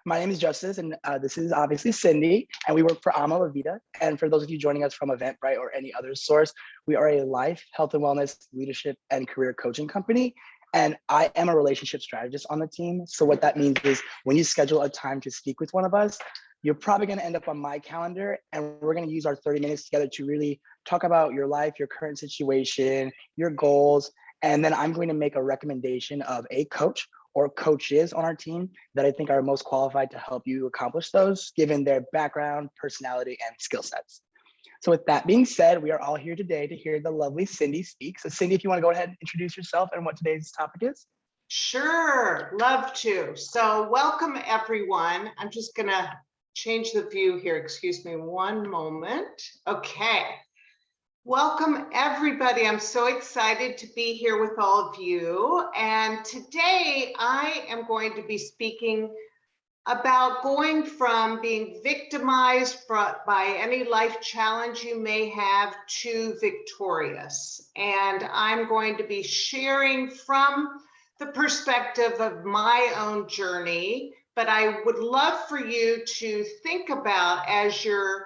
My name is Justice, and this is obviously Cindy, and we work for Ama La Vida. And for those of you joining us from Eventbrite or any other source, we are a life, health and wellness, leadership, and career coaching company. And I am a relationship strategist on the team. So what that means is when you schedule a time to speak with one of us, you're probably going to end up on my calendar, and we're going to use our 30 minutes together to really talk about your life, your current situation, your goals. And then I'm going to make a recommendation of a coach or coaches on our team that I think are most qualified to help you accomplish those, given their background, personality, and skill sets. So with that being said, we are all here today to hear the lovely Cindy speak. So Cindy, if you want to go ahead and introduce yourself and what today's topic is. Sure, love to. So welcome everyone. I'm just gonna change the view here. Excuse me one moment. Okay. Welcome everybody. I'm so excited to be here with all of you. And today I am going to be speaking about going from being victimized by any life challenge you may have to victorious. And I'm going to be sharing from the perspective of my own journey, but I would love for you to think about as you're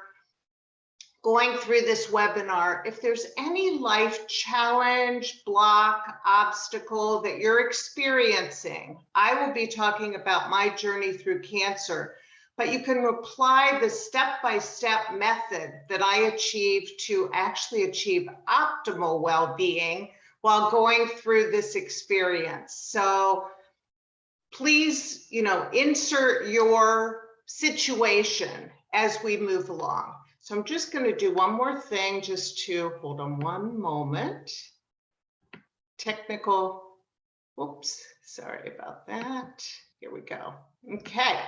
going through this webinar, if there's any life challenge, block, obstacle that you're experiencing. I will be talking about my journey through cancer, but you can apply the step-by-step method that I achieved to actually achieve optimal well-being while going through this experience. So please, insert your situation as we move along. So I'm just going to do one more thing just to hold on one moment. Technical, whoops, sorry about that. Here we go. Okay.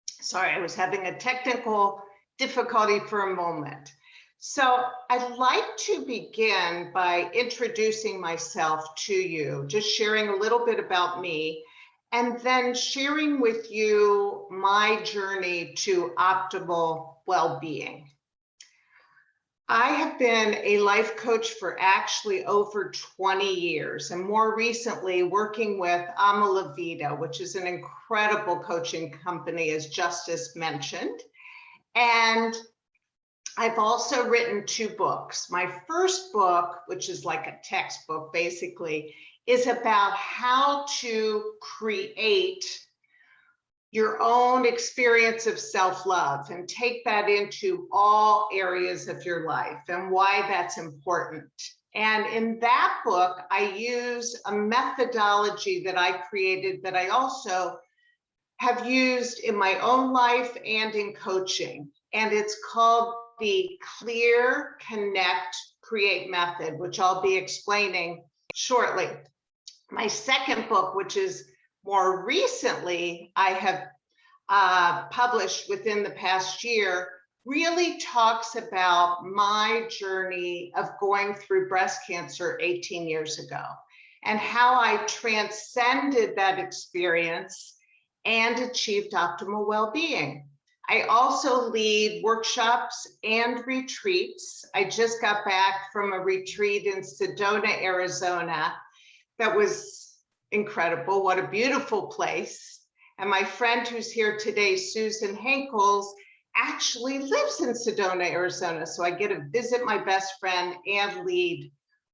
Sorry, I was having a technical difficulty for a moment. So I'd like to begin by introducing myself to you, just sharing a little bit about me, and then sharing with you my journey to optimal well-being. I have been a life coach for actually over 20 years, and more recently working with Ama La Vida, which is an incredible coaching company, as Justice mentioned. And I've also written 2 books. My first book, which is like a textbook basically, is about how to create your own experience of self-love and take that into all areas of your life and why that's important. And in that book, I use a methodology that I created that I also have used in my own life and in coaching. And it's called the Clear, Connect, Create method, which I'll be explaining shortly. My second book, which is more recently I have published within the past year, really talks about my journey of going through breast cancer 18 years ago and how I transcended that experience and achieved optimal well-being. I also lead workshops and retreats. I just got back from a retreat in Sedona, Arizona. That was incredible. What a beautiful place. And my friend who's here today, Susan Henkels, actually lives in Sedona, Arizona. So I get to visit my best friend and lead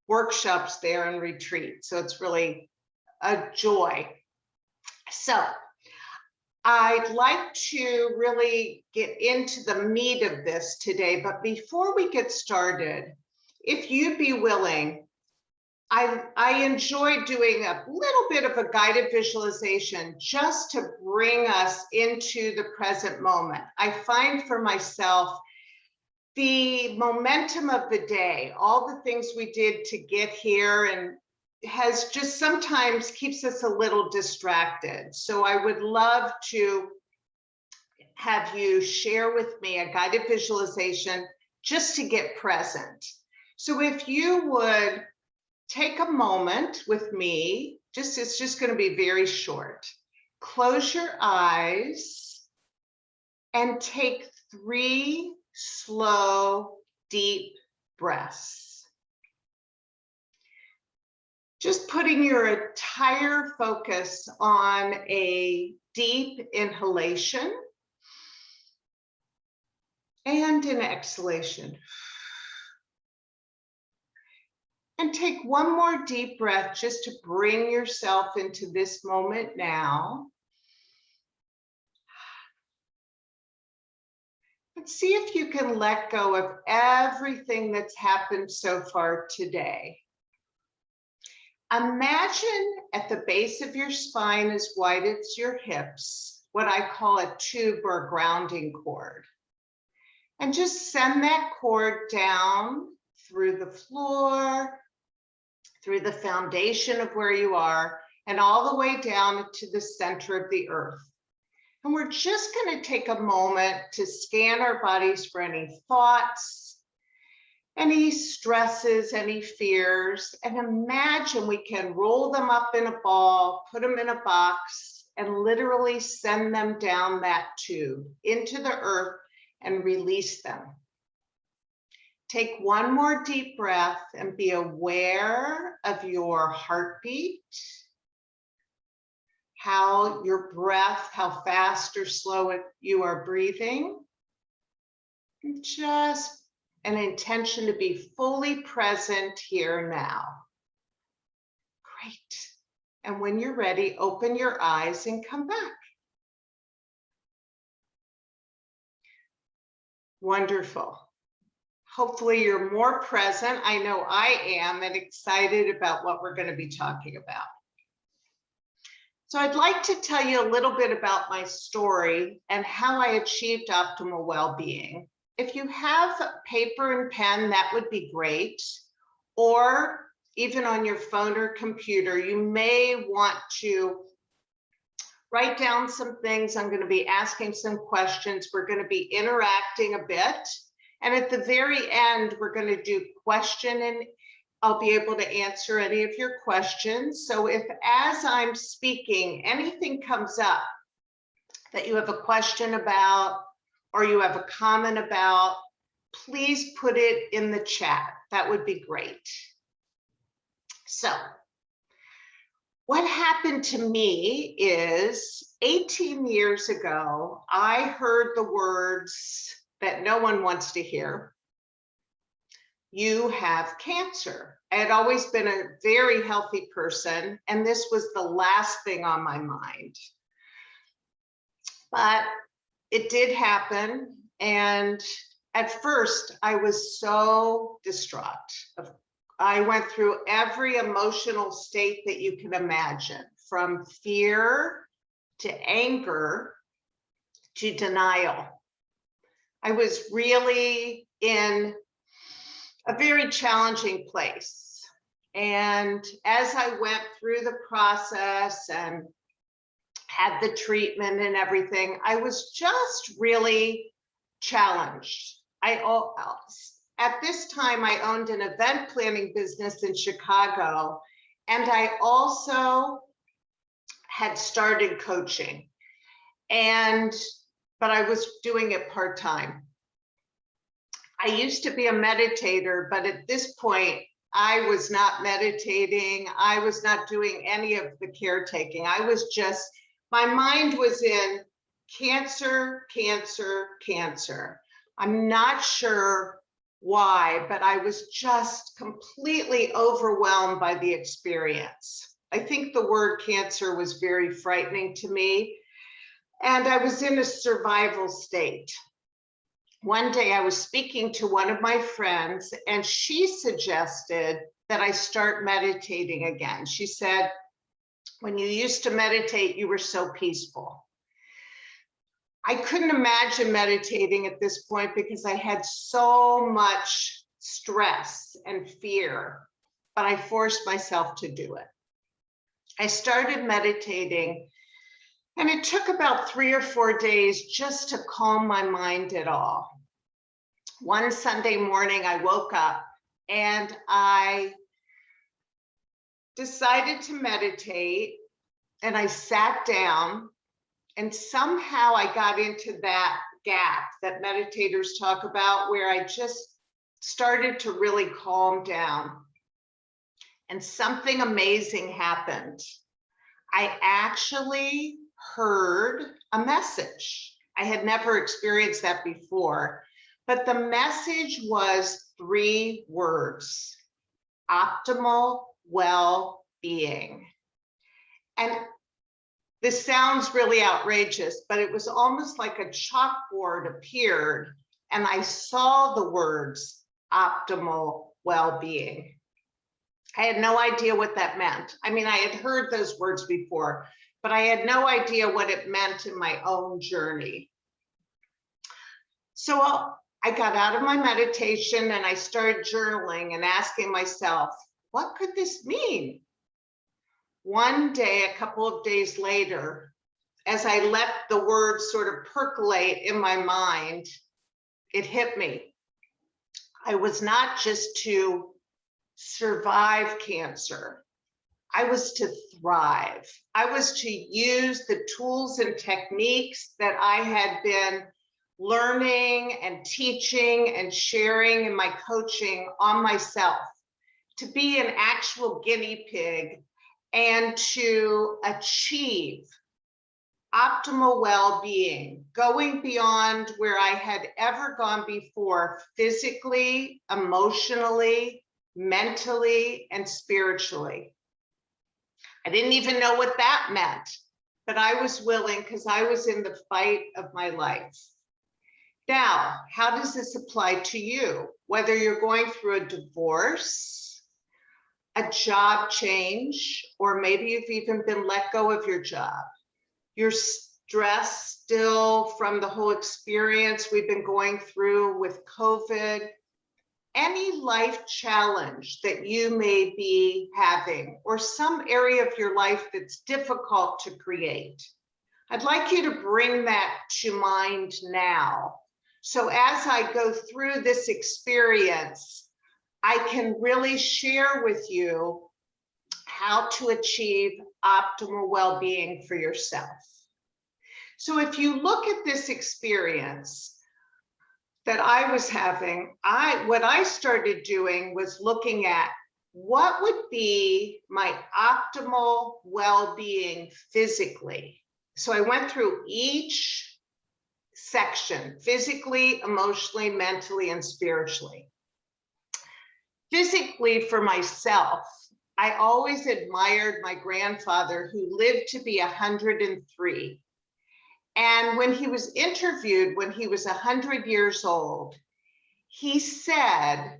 workshops there and retreats. So it's really a joy. So I'd like to really get into the meat of this today. But before we get started, if you'd be willing, I enjoy doing a little bit of a guided visualization just to bring us into the present moment. I find for myself the momentum of the day, all the things we did to get here, and has just sometimes keeps us a little distracted. So I would love to have you share with me a guided visualization just to get present. So if you would take a moment with me, it's just going to be very short. Close your eyes and take 3 slow, deep breaths. Just putting your entire focus on a deep inhalation and an exhalation. And take one more deep breath just to bring yourself into this moment now. And see if you can let go of everything that's happened so far today. Imagine at the base of your spine, as wide as your hips, what I call a tube or grounding cord. And just send that cord down through the floor, through the foundation of where you are, and all the way down to the center of the earth. And we're just going to take a moment to scan our bodies for any thoughts, any stresses, any fears, and imagine we can roll them up in a ball, put them in a box, and literally send them down that tube into the earth and release them. Take one more deep breath and be aware of your heartbeat, how your breath, how fast or slow you are breathing. And just an intention to be fully present here now. Great. And when you're ready, open your eyes and come back. Wonderful. Hopefully you're more present. I know I am, and excited about what we're going to be talking about. So I'd like to tell you a little bit about my story and how I achieved optimal well-being. If you have paper and pen, that would be great. Or even on your phone or computer, you may want to write down some things. I'm going to be asking some questions. We're going to be interacting a bit. And at the very end, we're going to do question, and I'll be able to answer any of your questions. So if, as I'm speaking, anything comes up that you have a question about or you have a comment about, please put it in the chat. That would be great. So what happened to me is 18 years ago, I heard the words that no one wants to hear. You have cancer. I had always been a very healthy person, and this was the last thing on my mind. But it did happen, and at first I was so distraught. I went through every emotional state that you can imagine, from fear to anger to denial. I was really in a very challenging place. And as I went through the process and had the treatment and everything, I was just really challenged. At this time, I owned an event planning business in Chicago, and I also had started coaching, but I was doing it part-time. I used to be a meditator, but at this point, I was not meditating. I was not doing any of the caretaking. My mind was in cancer, cancer, cancer. I'm not sure why, but I was just completely overwhelmed by the experience. I think the word cancer was very frightening to me, and I was in a survival state. One day I was speaking to one of my friends, and she suggested that I start meditating again. She said, when you used to meditate, you were so peaceful. I couldn't imagine meditating at this point because I had so much stress and fear, but I forced myself to do it. I started meditating, and it took about 3 or 4 days just to calm my mind at all. One Sunday morning, I woke up and I decided to meditate, and I sat down, and somehow I got into that gap that meditators talk about, where I just started to really calm down. and something amazing happened. I actually heard a message. I had never experienced that before, but the message was 3 words: optimal well-being. And this sounds really outrageous, but it was almost like a chalkboard appeared and I saw the words optimal well-being. I had no idea what that meant. I mean, I had heard those words before, but I had no idea what it meant in my own journey. So I got out of my meditation and I started journaling and asking myself, what could this mean? One day, a couple of days later, as I let the words sort of percolate in my mind, it hit me. I was not just to survive cancer. I was to thrive. I was to use the tools and techniques that I had been learning and teaching and sharing in my coaching on myself, to be an actual guinea pig and to achieve optimal well-being, going beyond where I had ever gone before, physically, emotionally, mentally, and spiritually. I didn't even know what that meant, but I was willing because I was in the fight of my life. Now, how does this apply to you? Whether you're going through a divorce, a job change, or maybe you've even been let go of your job. You're stressed still from the whole experience we've been going through with COVID. Any life challenge that you may be having, or some area of your life that's difficult to create, I'd like you to bring that to mind now. So as I go through this experience, I can really share with you how to achieve optimal well-being for yourself. So if you look at this experience that I was having, what I started doing was looking at what would be my optimal well-being physically. So I went through each section: physically, emotionally, mentally, and spiritually. Physically, for myself, I always admired my grandfather, who lived to be 103. And when he was interviewed, when he was 100 years old, he said,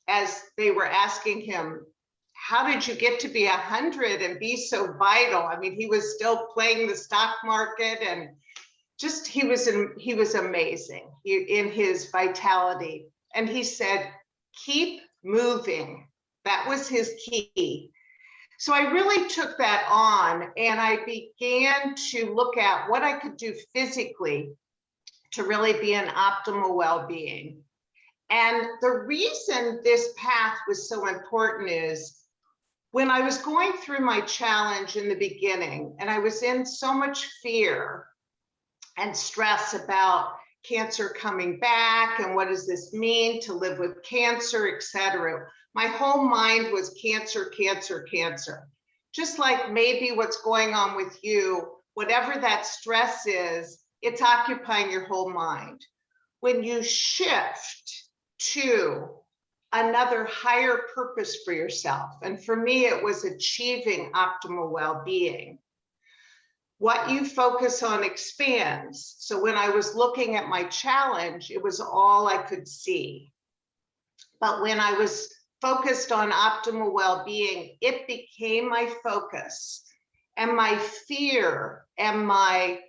as they were asking him, how did you get to be 100 and be so vital? I mean, he was still playing the stock market, and just, he was amazing in his vitality. And he said, keep moving. That was his key. So I really took that on, and I began to look at what I could do physically to really be in optimal well-being. And the reason this path was so important is when I was going through my challenge in the beginning, and I was in so much fear and stress about cancer coming back, and what does this mean to live with cancer, etc. My whole mind was cancer, cancer, cancer. Just like maybe what's going on with you, whatever that stress is, it's occupying your whole mind. When you shift to another higher purpose for yourself, and for me, it was achieving optimal well-being. What you focus on expands. So when I was looking at my challenge, it was all I could see. But when I was focused on optimal well-being, it became my focus. And my fear and my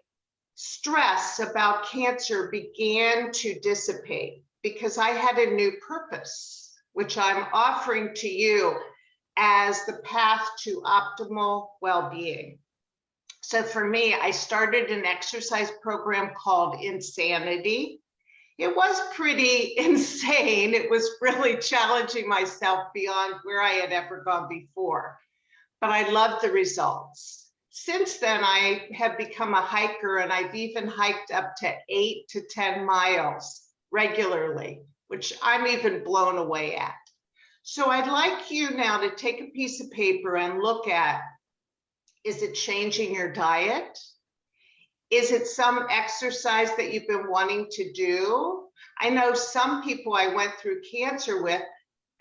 stress about cancer began to dissipate because I had a new purpose, which I'm offering to you as the path to optimal well-being. So for me, I started an exercise program called Insanity. It was pretty insane. It was really challenging myself beyond where I had ever gone before, but I loved the results. Since then, I have become a hiker, and I've even hiked up to 8 to 10 miles regularly, which I'm even blown away at. So I'd like you now to take a piece of paper and look at, is it changing your diet? Is it some exercise that you've been wanting to do? I know some people I went through cancer with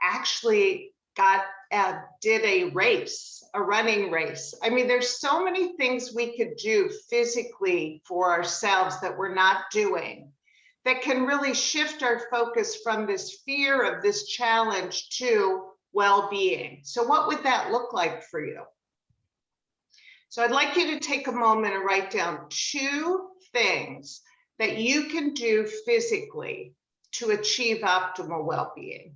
actually did a race, a running race. I mean, there's so many things we could do physically for ourselves that we're not doing that can really shift our focus from this fear of this challenge to well-being. So what would that look like for you? So I'd like you to take a moment and write down 2 things that you can do physically to achieve optimal well-being.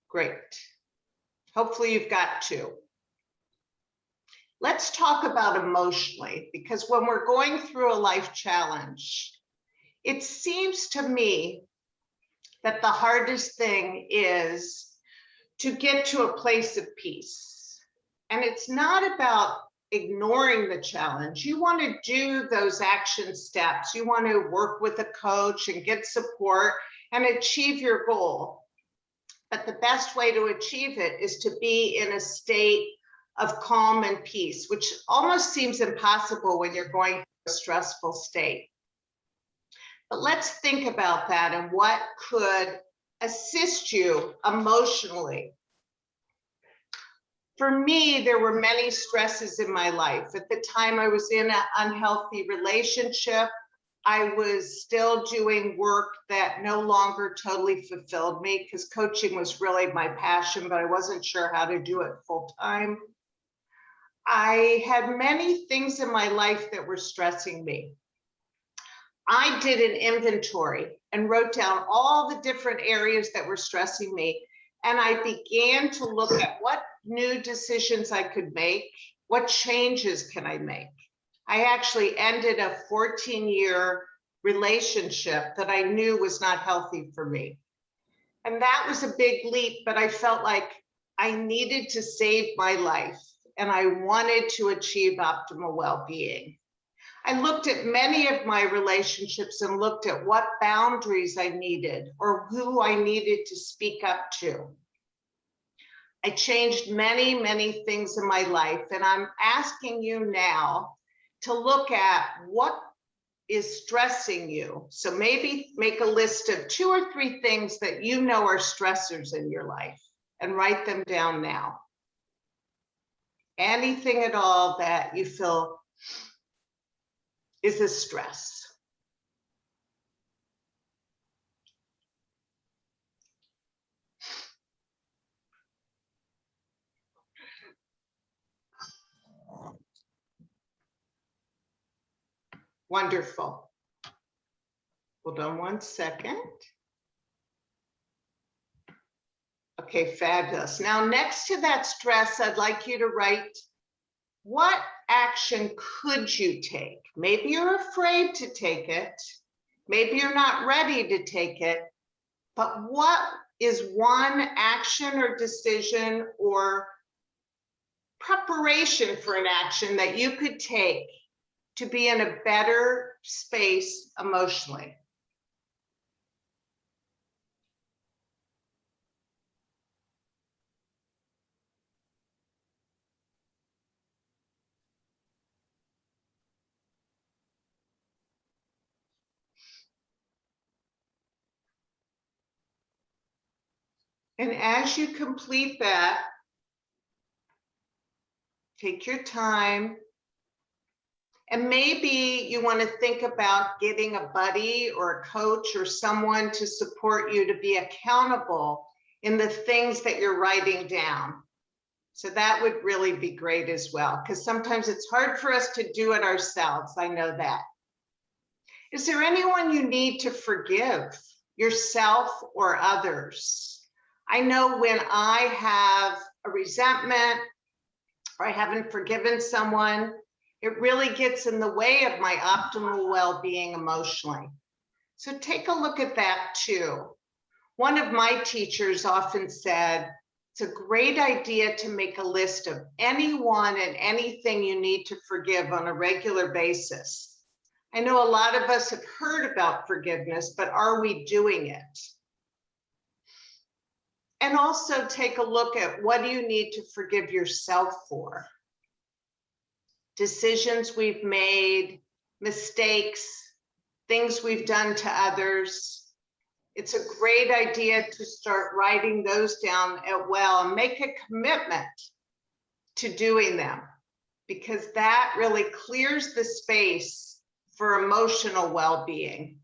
Great. Hopefully you've got 2. Let's talk about emotionally, because when we're going through a life challenge, it seems to me that the hardest thing is to get to a place of peace. And it's not about ignoring the challenge. You want to do those action steps. You want to work with a coach and get support and achieve your goal. But the best way to achieve it is to be in a state of calm and peace, which almost seems impossible when you're going through a stressful state. But let's think about that and what could assist you emotionally. For me, there were many stresses in my life. At the time I was in an unhealthy relationship, I was still doing work that no longer totally fulfilled me because coaching was really my passion, but I wasn't sure how to do it full time. I had many things in my life that were stressing me. I did an inventory and wrote down all the different areas that were stressing me. And I began to look at what new decisions I could make, what changes can I make. I actually ended a 14-year relationship that I knew was not healthy for me. And that was a big leap, but I felt like I needed to save my life and I wanted to achieve optimal well-being. I looked at many of my relationships and looked at what boundaries I needed or who I needed to speak up to. I changed many, many things in my life, and I'm asking you now to look at what is stressing you. So maybe make a list of 2 or 3 things that you know are stressors in your life and write them down now. Anything at all that you feel is a stress. Wonderful. Hold on one second. Okay, fabulous. Now, next to that stress, I'd like you to write, what action could you take? Maybe you're afraid to take it. Maybe you're not ready to take it. But what is one action or decision or preparation for an action that you could take to be in a better space emotionally? And as you complete that, take your time. And maybe you want to think about getting a buddy or a coach or someone to support you to be accountable in the things that you're writing down. So that would really be great as well, because sometimes it's hard for us to do it ourselves. I know that. Is there anyone you need to forgive, yourself or others? I know when I have a resentment or I haven't forgiven someone, it really gets in the way of my optimal well-being emotionally. So take a look at that too. One of my teachers often said, It's a great idea to make a list of anyone and anything you need to forgive on a regular basis. I know a lot of us have heard about forgiveness, but are we doing it? And also take a look at what do you need to forgive yourself for? Decisions we've made, mistakes, things we've done to others. It's a great idea to start writing those down as well and make a commitment to doing them, because that really clears the space for emotional well-being.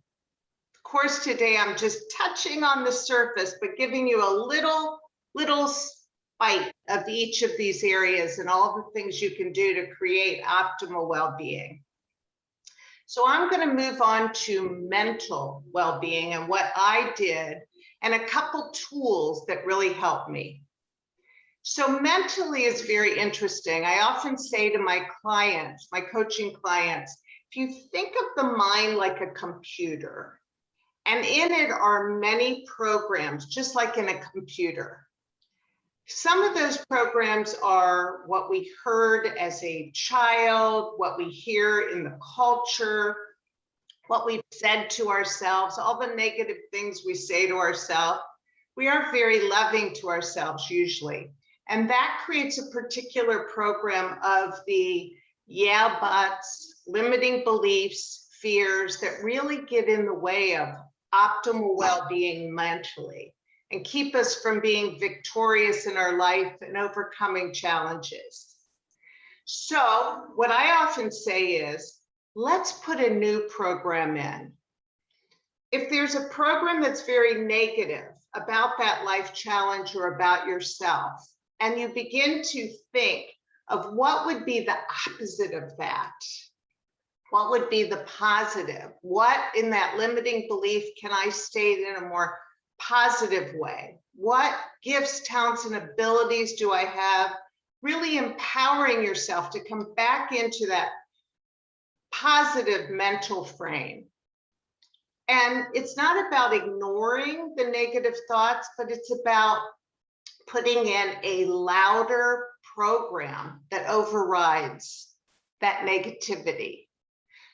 Of course, today I'm just touching on the surface, but giving you a little bite of each of these areas and all the things you can do to create optimal well-being. So I'm going to move on to mental well-being and what I did and a couple tools that really helped me. So mentally is very interesting. I often say to my clients, my coaching clients, if you think of the mind like a computer, and in it are many programs, just like in a computer. Some of those programs are what we heard as a child, what we hear in the culture, what we've said to ourselves, all the negative things we say to ourselves. We aren't very loving to ourselves usually. And that creates a particular program of the yeah buts, limiting beliefs, fears that really get in the way of optimal well-being mentally and keep us from being victorious in our life and overcoming challenges. So what I often say is, let's put a new program in. If there's a program that's very negative about that life challenge or about yourself, and you begin to think of what would be the opposite of that, what would be the positive? What in that limiting belief can I state in a more positive way? What gifts, talents, and abilities do I have? Really empowering yourself to come back into that positive mental frame. And it's not about ignoring the negative thoughts, but it's about putting in a louder program that overrides that negativity.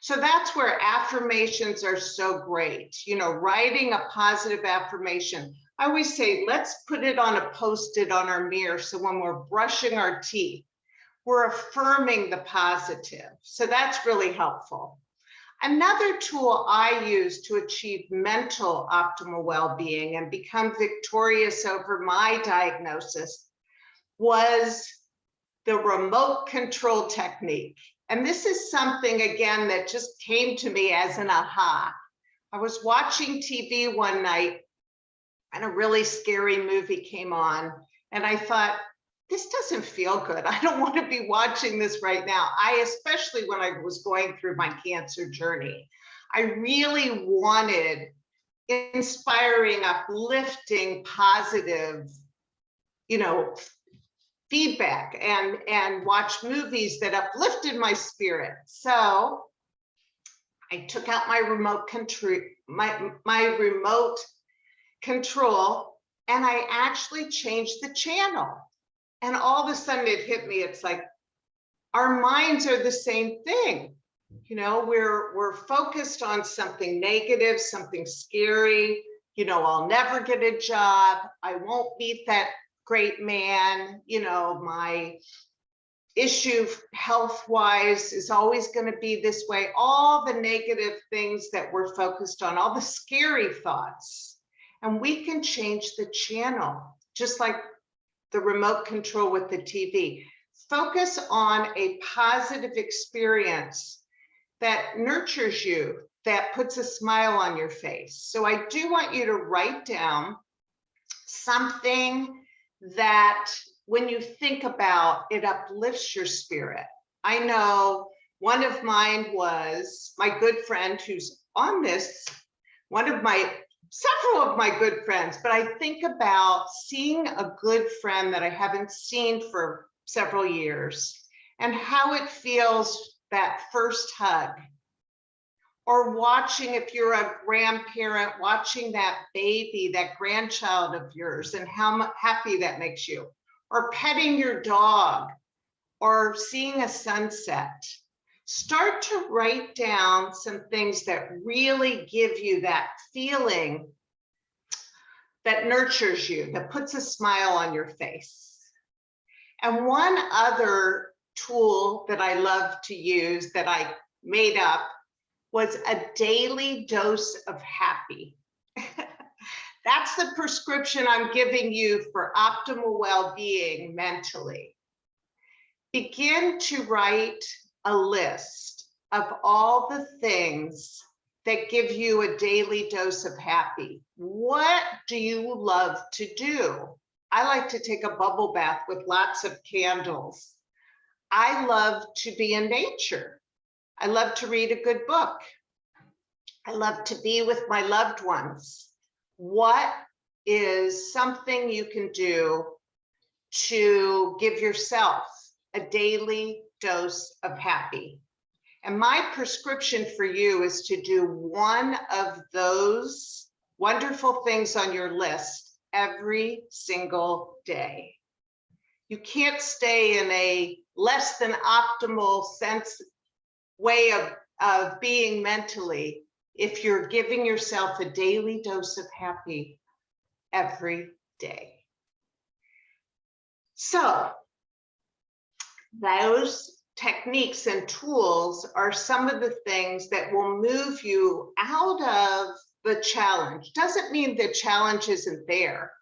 So that's where affirmations are so great. You know, writing a positive affirmation. I always say, let's put it on a Post-it on our mirror. So when we're brushing our teeth, we're affirming the positive. So that's really helpful. Another tool I use to achieve mental optimal well-being and become victorious over my diagnosis was the remote control technique. And this is something, again, that just came to me as an aha. I was watching TV one night and a really scary movie came on. And I thought, this doesn't feel good. I don't want to be watching this right now. Especially when I was going through my cancer journey, I really wanted inspiring, uplifting, positive, feedback and watch movies that uplifted my spirit. So I took out my remote control, and I actually changed the channel. And all of a sudden it hit me. It's like our minds are the same thing. We're focused on something negative, something scary. I'll never get a job. I won't meet that great man. My issue health-wise is always going to be this way. All the negative things that we're focused on, all the scary thoughts. And we can change the channel, just like the remote control with the TV. Focus on a positive experience that nurtures you, that puts a smile on your face. So I do want you to write down something that when you think about it uplifts your spirit. I know one of mine was my good friend who's on this, several of my good friends, but I think about seeing a good friend that I haven't seen for several years and how it feels, that first hug, or watching, if you're a grandparent, watching that baby, that grandchild of yours, and how happy that makes you, or petting your dog, or seeing a sunset. Start to write down some things that really give you that feeling that nurtures you, that puts a smile on your face. And one other tool that I love to use that I made up was a daily dose of happy. That's the prescription I'm giving you for optimal well-being mentally. Begin to write a list of all the things that give you a daily dose of happy. What do you love to do? I like to take a bubble bath with lots of candles. I love to be in nature. I love to read a good book. I love to be with my loved ones. What is something you can do to give yourself a daily dose of happy? And my prescription for you is to do one of those wonderful things on your list every single day. You can't stay in a less than optimal way of being mentally if you're giving yourself a daily dose of happy every day. So those techniques and tools are some of the things that will move you out of the challenge. Doesn't mean the challenge isn't there,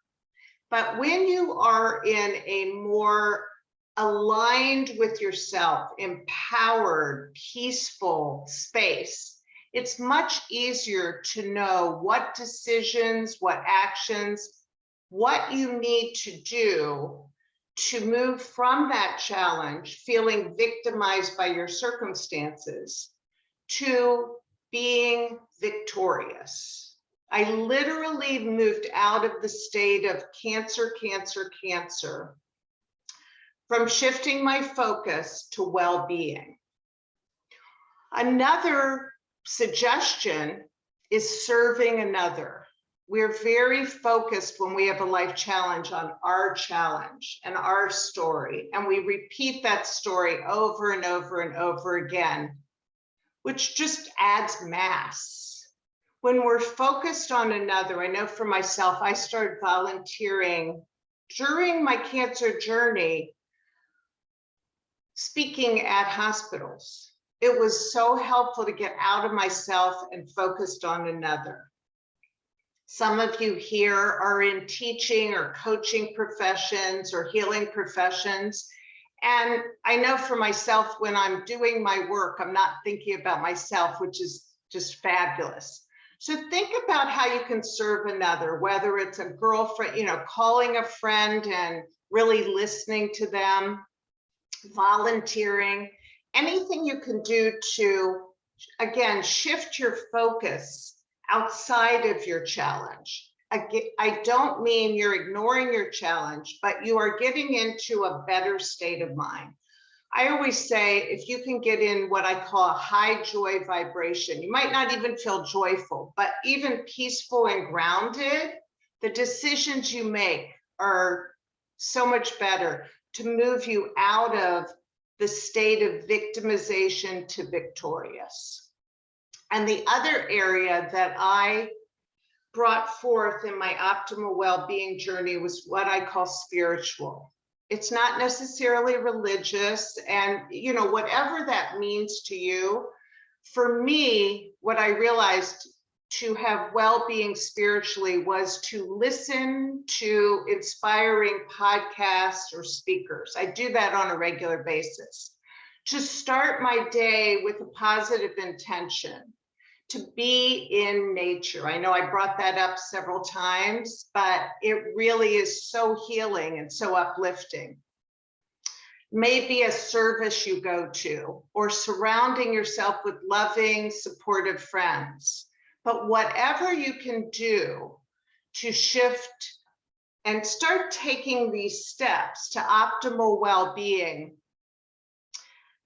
but when you are in a more aligned with yourself, empowered, peaceful space, it's much easier to know what decisions, what actions, what you need to do to move from that challenge, feeling victimized by your circumstances, to being victorious. I literally moved out of the state of cancer, from shifting my focus to well-being. Another suggestion is serving another. We're very focused when we have a life challenge on our challenge and our story, and we repeat that story over and over and over again, which just adds mass. When we're focused on another, I know for myself, I started volunteering during my cancer journey, speaking at hospitals. It was so helpful to get out of myself and focused on another. Some of you here are in teaching or coaching professions or healing professions. And I know for myself, when I'm doing my work, I'm not thinking about myself, which is just fabulous. So think about how you can serve another, whether it's a girlfriend, calling a friend and really listening to them, volunteering, anything you can do to, again, shift your focus outside of your challenge. I don't mean you're ignoring your challenge, but you are getting into a better state of mind. I always say, if you can get in what I call a high joy vibration, you might not even feel joyful, but even peaceful and grounded, the decisions you make are so much better to move you out of the state of victimization to victorious. And the other area that I brought forth in my optimal well-being journey was what I call spiritual. It's not necessarily religious, and whatever that means to you. For me, what I realized to have well-being spiritually was to listen to inspiring podcasts or speakers. I do that on a regular basis. To start my day with a positive intention, to be in nature. I know I brought that up several times, but it really is so healing and so uplifting. Maybe a service you go to, or surrounding yourself with loving, supportive friends. But whatever you can do to shift and start taking these steps to optimal well-being,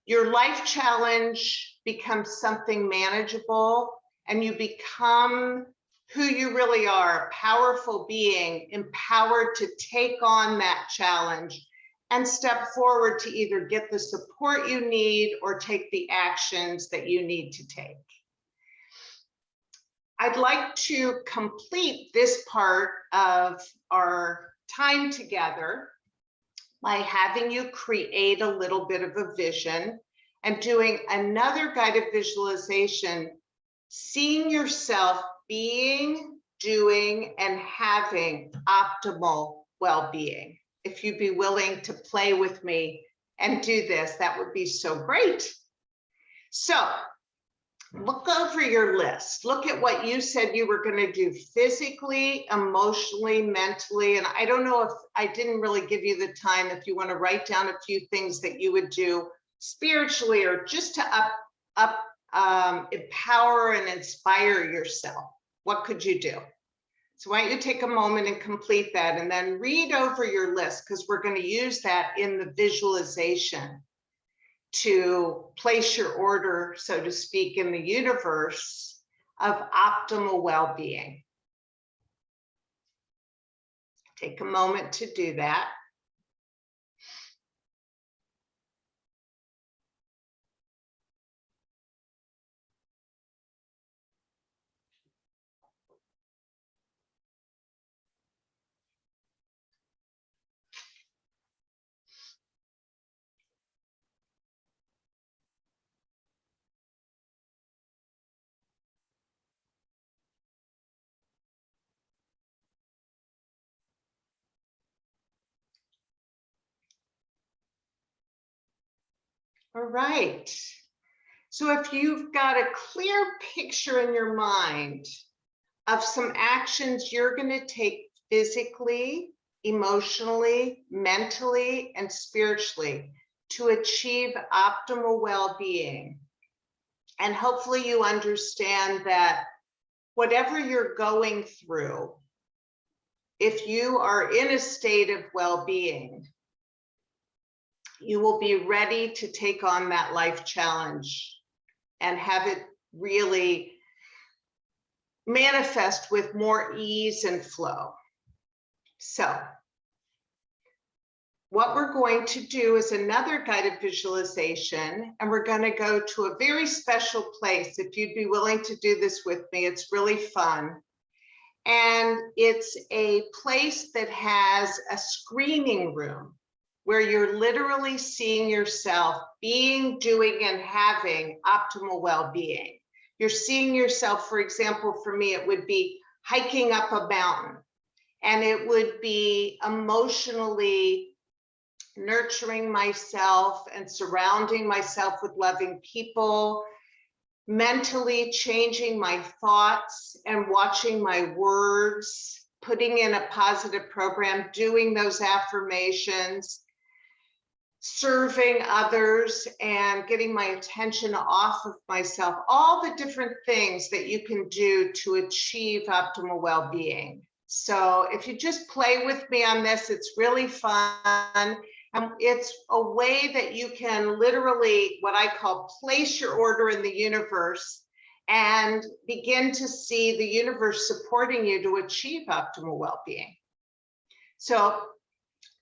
your life challenge becomes something manageable, and you become who you really are, a powerful being, empowered to take on that challenge and step forward to either get the support you need or take the actions that you need to take. I'd like to complete this part of our time together by having you create a little bit of a vision and doing another guided visualization, seeing yourself being, doing, and having optimal well-being. If you'd be willing to play with me and do this, that would be so great. So look over your list. Look at what you said you were going to do physically, emotionally, mentally. And I don't know if I didn't really give you the time, if you want to write down a few things that you would do spiritually or just to empower and inspire yourself. What could you do? So why don't you take a moment and complete that, and then read over your list, because we're going to use that in the visualization to place your order, so to speak, in the universe of optimal well-being. Take a moment to do that. All right. So if you've got a clear picture in your mind of some actions you're going to take physically, emotionally, mentally, and spiritually to achieve optimal well-being, and hopefully you understand that whatever you're going through, if you are in a state of well-being, you will be ready to take on that life challenge and have it really manifest with more ease and flow. So what we're going to do is another guided visualization, and we're going to go to a very special place. If you'd be willing to do this with me, it's really fun. And it's a place that has a screening room where you're literally seeing yourself being, doing, and having optimal well-being. You're seeing yourself, for example, for me, it would be hiking up a mountain, and it would be emotionally nurturing myself and surrounding myself with loving people, mentally changing my thoughts and watching my words, putting in a positive program, doing those affirmations, serving others, and getting my attention off of myself, all the different things that you can do to achieve optimal well-being. So if you just play with me on this, it's really fun. It's a way that you can literally, what I call, place your order in the universe and begin to see the universe supporting you to achieve optimal well-being. So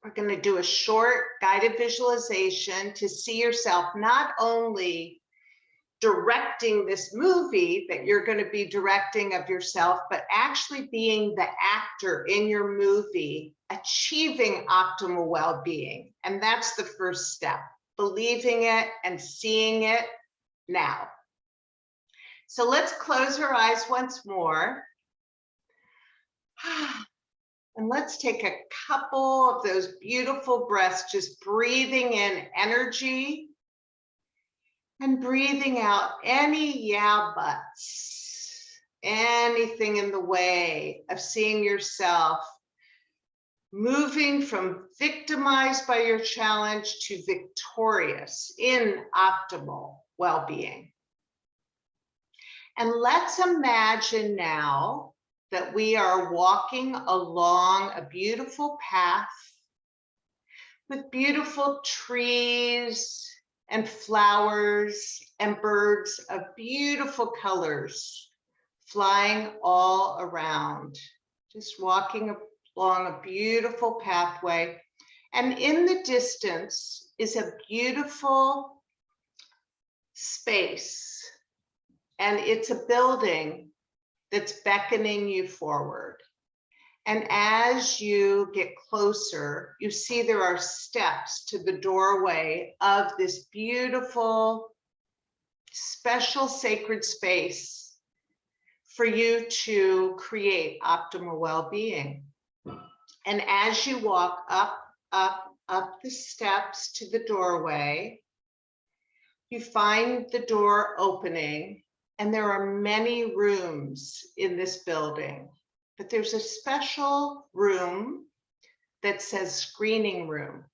we're going to do a short guided visualization to see yourself not only directing this movie that you're going to be directing of yourself, but actually being the actor in your movie, achieving optimal well-being. And that's the first step, believing it and seeing it now. So let's close our eyes once more. And let's take a couple of those beautiful breaths, just breathing in energy and breathing out any yeah buts, anything in the way of seeing yourself moving from victimized by your challenge to victorious in optimal well-being. And let's imagine now that we are walking along a beautiful path with beautiful trees and flowers and birds of beautiful colors flying all around, just walking along a beautiful pathway. And in the distance is a beautiful space, and it's a building that's beckoning you forward. And as you get closer, you see there are steps to the doorway of this beautiful, special sacred space for you to create optimal well-being. And as you walk up the steps to the doorway, you find the door opening, and there are many rooms in this building. But there's a special room that says screening room.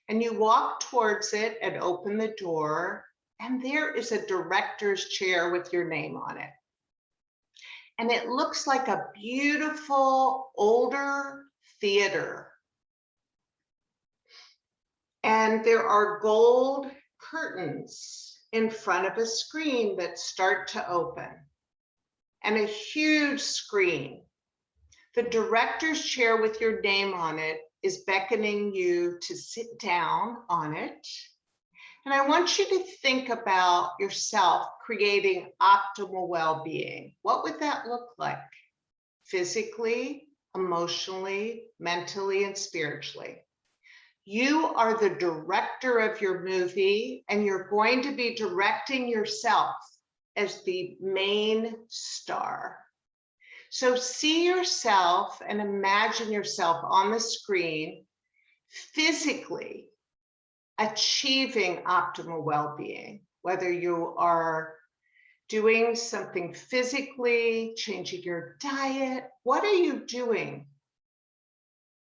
And you walk towards it and open the door, and there is a director's chair with your name on it. And it looks like a beautiful older theater. And there are gold curtains in front of a screen that start to open, and a huge screen. The director's chair with your name on it is beckoning you to sit down on it. And I want you to think about yourself creating optimal well-being. What would that look like? Physically, emotionally, mentally, and spiritually. You are the director of your movie, and you're going to be directing yourself as the main star. So see yourself and imagine yourself on the screen, physically achieving optimal well-being, whether you are doing something physically, changing your diet. What are you doing?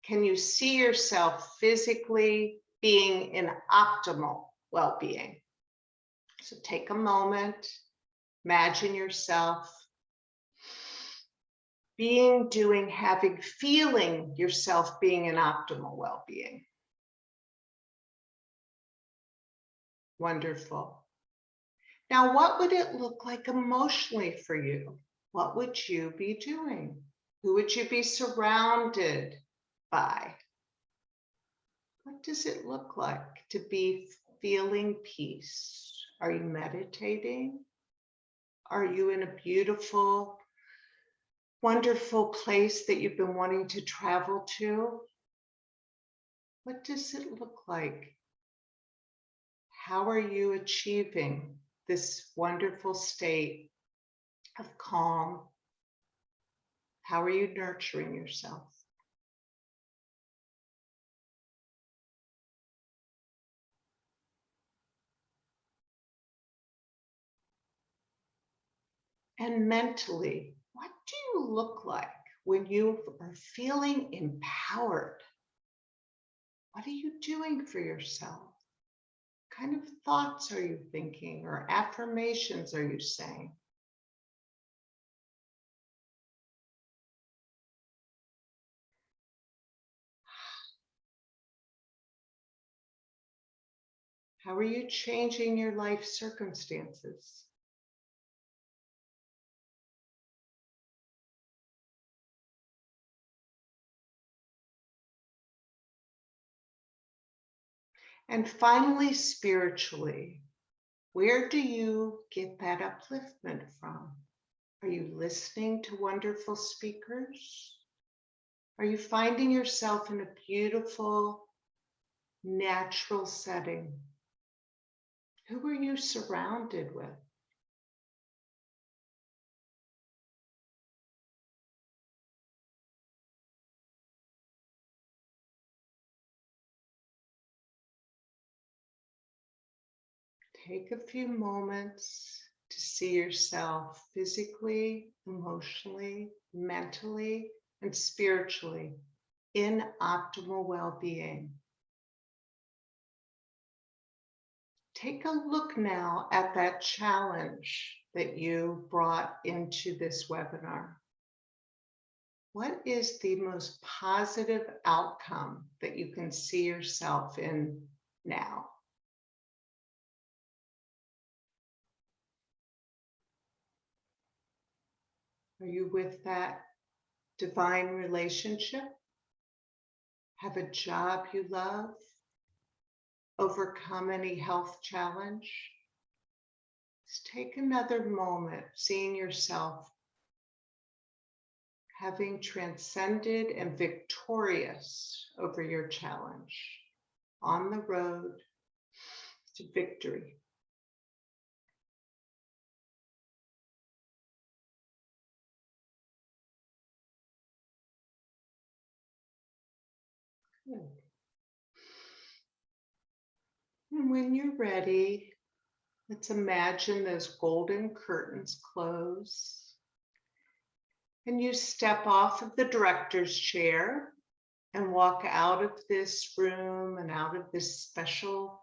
Can you see yourself physically being in optimal well-being? So take a moment, imagine yourself feeling yourself being in optimal well-being. Wonderful. Now, what would it look like emotionally for you? What would you be doing? Who would you be surrounded by? What does it look like to be feeling peace? Are you meditating? Are you in a beautiful, wonderful place that you've been wanting to travel to? What does it look like? How are you achieving this wonderful state of calm? How are you nurturing yourself? And mentally, what do you look like when you are feeling empowered? What are you doing for yourself? What kind of thoughts are you thinking, or affirmations are you saying? How are you changing your life circumstances? And finally, spiritually, where do you get that upliftment from? Are you listening to wonderful speakers? Are you finding yourself in a beautiful, natural setting? Who are you surrounded with? Take a few moments to see yourself physically, emotionally, mentally, and spiritually in optimal well-being. Take a look now at that challenge that you brought into this webinar. What is the most positive outcome that you can see yourself in now? Are you with that divine relationship? Have a job you love? Overcome any health challenge? Just take another moment seeing yourself having transcended and victorious over your challenge on the road to victory. Good. And when you're ready, let's imagine those golden curtains close. And you step off of the director's chair and walk out of this room and out of this special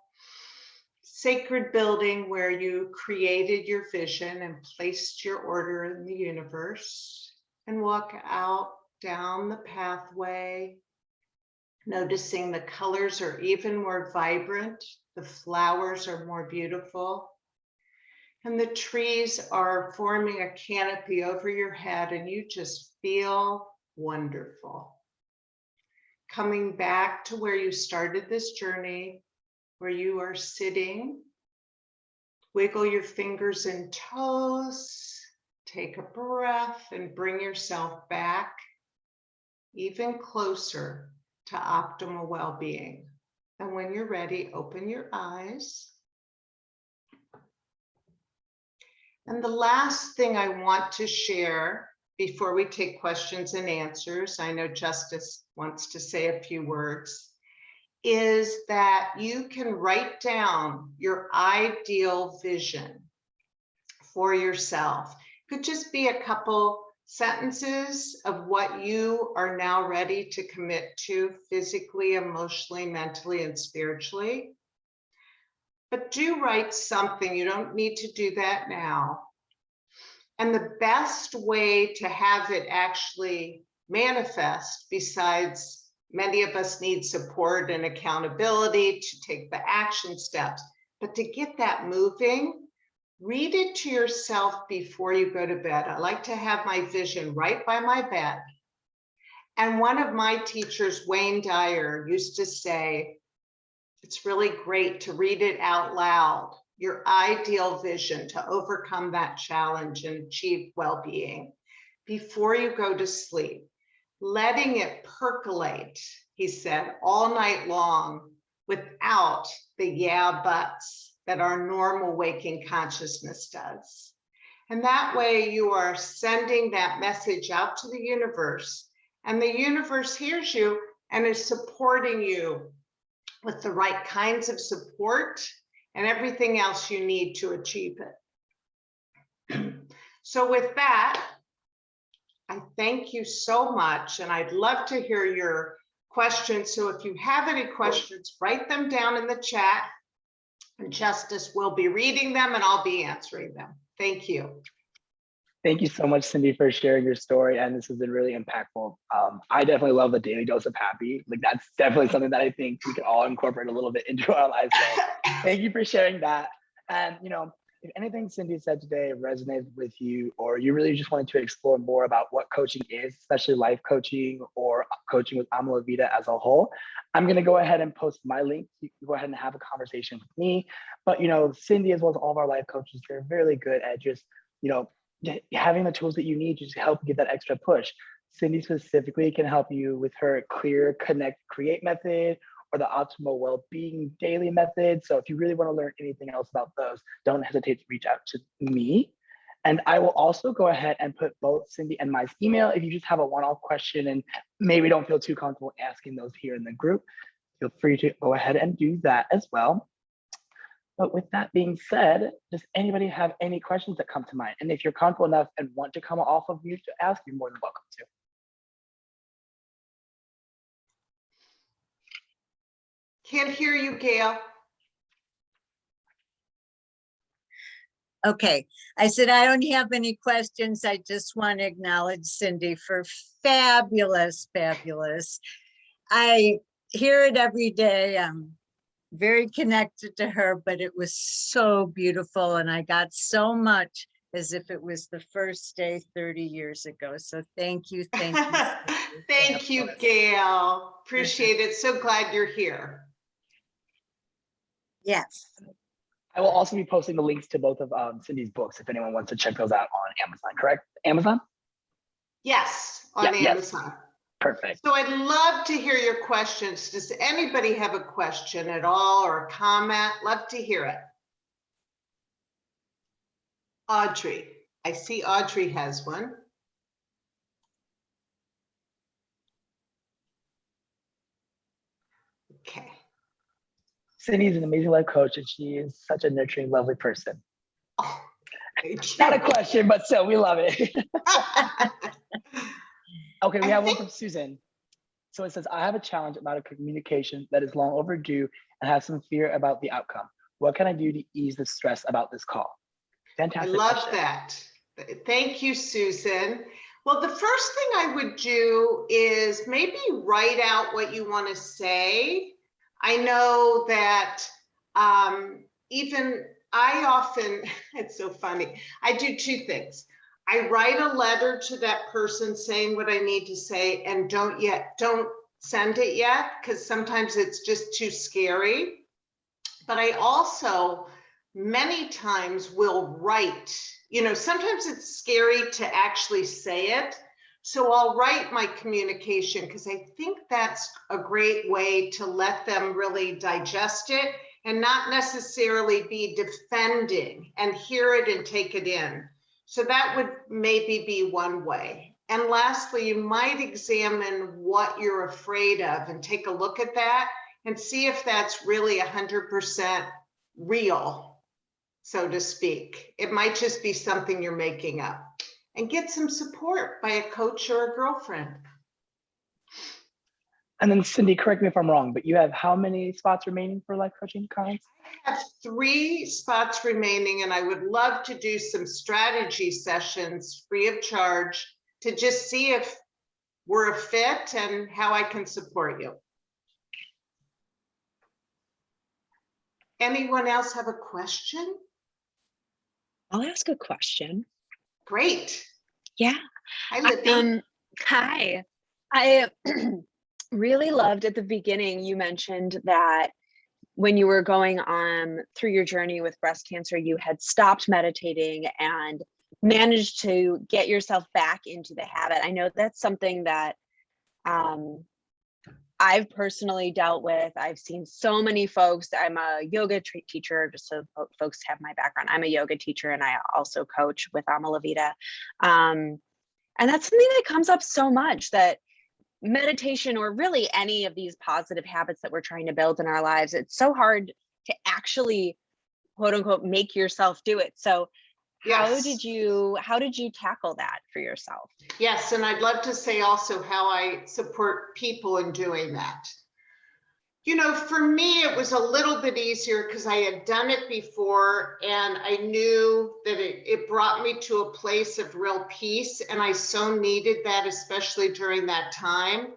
sacred building where you created your vision and placed your order in the universe, and walk out down the pathway, noticing the colors are even more vibrant, the flowers are more beautiful, and the trees are forming a canopy over your head, and you just feel wonderful. Coming back to where you started this journey, where you are sitting, wiggle your fingers and toes, take a breath, and bring yourself back even closer to optimal well-being. And when you're ready, open your eyes. And the last thing I want to share before we take questions and answers, I know Justice wants to say a few words, is that you can write down your ideal vision for yourself. Could just be a couple sentences of what you are now ready to commit to physically, emotionally, mentally, and spiritually. But do write something. You don't need to do that now. And the best way to have it actually manifest, besides many of us need support and accountability to take the action steps, but to get that moving, read it to yourself before you go to bed. I like to have my vision right by my bed. And one of my teachers, Wayne Dyer, used to say, it's really great to read it out loud, your ideal vision to overcome that challenge and achieve well-being before you go to sleep. Letting it percolate, he said, all night long without the yeah buts that our normal waking consciousness does. And that way you are sending that message out to the universe, and the universe hears you and is supporting you with the right kinds of support and everything else you need to achieve it. So with that, I thank you so much, and I'd love to hear your questions. So if you have any questions, write them down in the chat, and Justice will be reading them and I'll be answering them. Thank you. Thank you so much, Cindy, for sharing your story. And this has been really impactful. I definitely love the daily dose of happy. Like, that's definitely something that I think we can all incorporate a little bit into our lives. So thank you for sharing that. And, you know, if anything Cindy said today resonated with you, or you really just wanted to explore more about what coaching is, especially life coaching or coaching with Amala Vida as a whole, I'm going to go ahead and post my link. You can go ahead and have a conversation with me. But, you know, Cindy, as well as all of our life coaches, they're really good at just, you know, having the tools that you need to just help get that extra push. Cindy specifically can help you with her clear, connect, create method, or the optimal well-being daily method. So if you really want to learn anything else about those, don't hesitate to reach out to me. And I will also go ahead and put both Cindy and my email. If you just have a one-off question and maybe don't feel too comfortable asking those here in the group, feel free to go ahead and do that as well. But with that being said, does anybody have any questions that come to mind? And if you're comfortable enough and want to come off of mute to ask, you're more than welcome to. Can't hear you, Gail. Okay, I said I don't have any questions. I just want to acknowledge Cindy for fabulous, fabulous. I hear it every day. I'm very connected to her, but it was so beautiful, and I got so much as if it was the first day 30 years ago. So thank you, thank you. Cindy. Thank you, Fabulous. Gail. Appreciate it. So glad you're here. Yes. I will also be posting the links to both of Cindy's books if anyone wants to check those out on Amazon, correct? Amazon? Yes, on Yeah, yes. Amazon. Perfect. So I'd love to hear your questions. Does anybody have a question at all or a comment? Love to hear it. Audrey, I see Audrey has one. Okay. Cindy's an amazing life coach and she is such a nurturing, lovely person. Oh, thank Not a you. question, but still, we love it. Okay, we I have one think- from Susan. So it says, I have a challenge about a communication that is long overdue and have some fear about the outcome. What can I do to ease the stress about this call? I Fantastic love question. that. Thank you, Susan. Well, the first thing I would do is maybe write out what you want to say. I know that even I often, it's so funny, I do two things. I write a letter to that person saying what I need to say and don't send it yet, because sometimes it's just too scary. But I also many times will write, sometimes it's scary to actually say it. So I'll write my communication because I think that's a great way to let them really digest it and not necessarily be defending and hear it and take it in. So that would maybe be one way. And lastly, you might examine what you're afraid of and take a look at that and see if that's really 100% real, so to speak. It might just be something you're making up. And get some support by a coach or a girlfriend. And then Cindy, correct me if I'm wrong, but you have how many spots remaining for life coaching clients? I have 3 spots remaining, and I would love to do some strategy sessions free of charge to just see if we're a fit and how I can support you. Anyone else have a question? I'll ask a question. Great. Yeah. Hi, Libby. Hi. I really loved at the beginning, you mentioned that when you were going on through your journey with breast cancer, you had stopped meditating and managed to get yourself back into the habit. I know that's something that I've personally dealt with. I've seen so many folks. I'm a yoga teacher, just so folks have my background. I'm a yoga teacher and I also coach with Ama La Vida. And that's something that comes up so much, that meditation, or really any of these positive habits that we're trying to build in our lives, it's so hard to actually, quote unquote, make yourself do it. So how Yes. did you tackle that for yourself? Yes, and I'd love to say also how I support people in doing that. For me, it was a little bit easier because I had done it before and I knew that it brought me to a place of real peace, and I so needed that, especially during that time.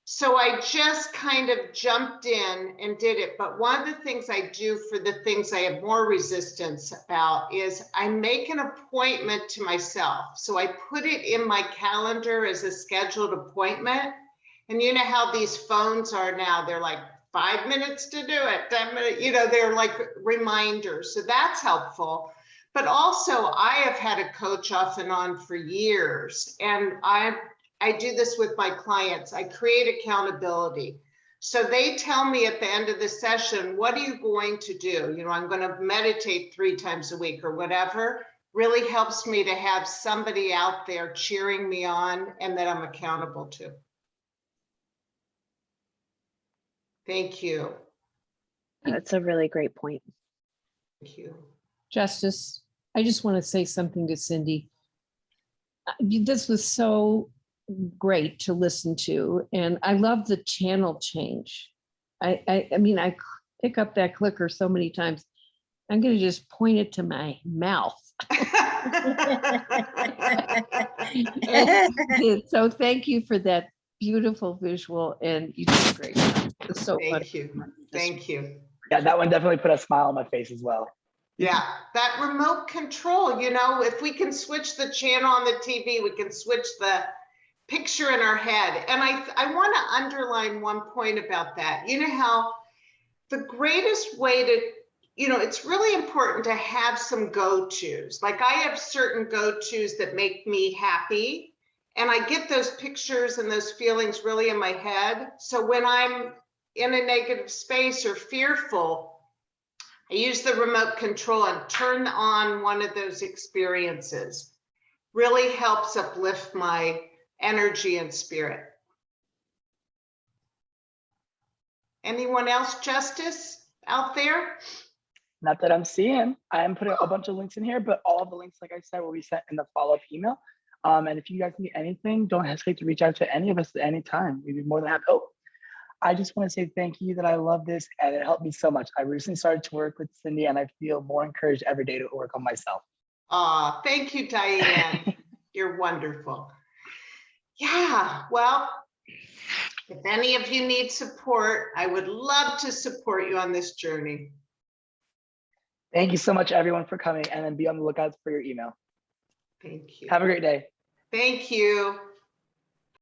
So I just kind of jumped in and did it. But one of the things I do for the things I have more resistance about is I make an appointment to myself. So I put it in my calendar as a scheduled appointment. And you know how these phones are now, they're like 5 minutes to do it, 10 minutes, they're like reminders. So that's helpful. But also I have had a coach off and on for years, and I do this with my clients. I create accountability. So they tell me at the end of the session, what are you going to do? I'm going to meditate 3 times a week or whatever. Really helps me to have somebody out there cheering me on and that I'm accountable to. Thank you. That's a really great point. Thank you. Justice, I just want to say something to Cindy. This was so great to listen to, and I love the channel change. I mean, I pick up that clicker so many times. I'm going to just point it to my mouth. And so thank you for that beautiful visual, and you did a great job. It's so fun. Thank you. Thank you. Yeah, that one definitely put a smile on my face as well. Yeah, that remote control, you know, if we can switch the channel on the TV, we can switch the picture in our head. And I want to underline one point about that. You know how the greatest way to, you know, it's really important to have some go-tos. Like I have certain go-tos that make me happy. And I get those pictures and those feelings really in my head. So when I'm in a negative space or fearful, I use the remote control and turn on one of those experiences. Really helps uplift my energy and spirit. Anyone else, Justice, out there? Not that I'm seeing. I am putting a bunch of links in here, but all of the links, like I said, will be sent in the follow-up email. And if you guys need anything, don't hesitate to reach out to any of us at any time. We'd be more than happy. Oh, I just want to say thank you that I love this and it helped me so much. I recently started to work with Cindy and I feel more encouraged every day to work on myself. Aw, thank you, Diane. You're wonderful. Yeah, well, if any of you need support, I would love to support you on this journey. Thank you so much, everyone, for coming, and then be on the lookout for your email. Thank you. Have a great day. Thank you.